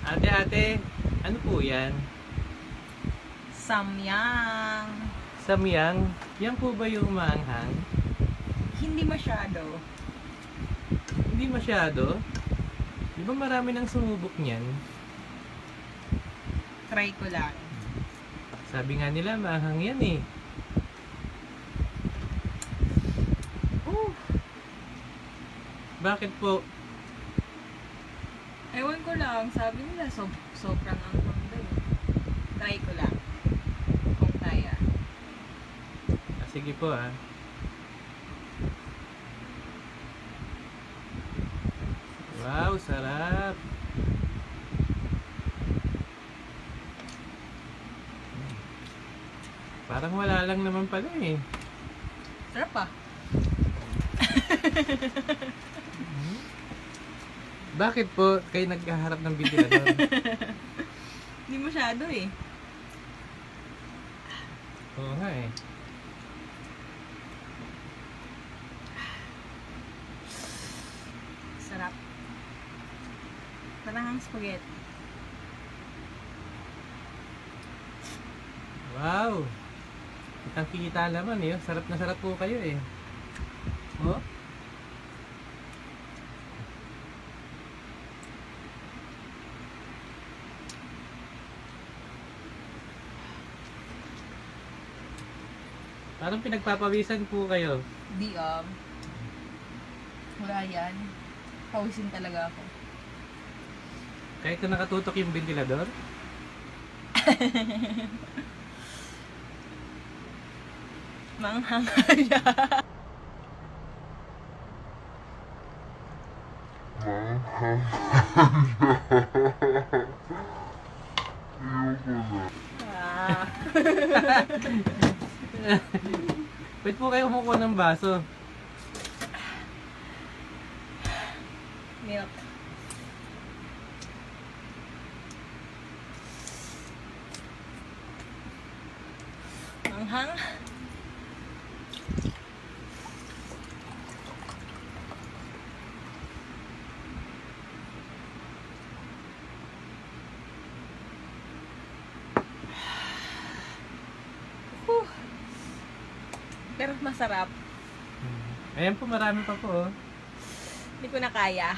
Ate, ano po yan? Samyang. Samyang? Yan po ba yung maanghang? Hindi masyado. Hindi masyado. Di ba marami nang sumubok niyan? Try ko lang. Sabi nga nila maanghang yan eh. Oh, Bakit po? ewan ko lang. Sabi nila sobrang anghang daw. Try ko lang. Kung kaya. Sige po ah. Wow, sarap. Parang wala lang naman pala eh. Sarap ah. Bakit po kayo nagkaharap ng ventilador? Hindi masyado eh. Oo nga eh. Sarap. Parang ang spaghetti. Wow! Kitang kita naman eh. Sarap na sarap po kayo eh. Oh? Parang pinagpapawisan po kayo. Di wala yan. Pawisin talaga ako. Kahit na nakatutok yung ventilador. Manghang siya. Ah. Pwede po kayo kumukuha ng baso. Milk. Manghang. Whew. Pero masarap. Ayan po, marami pa po. Oh. Hindi ko na kaya.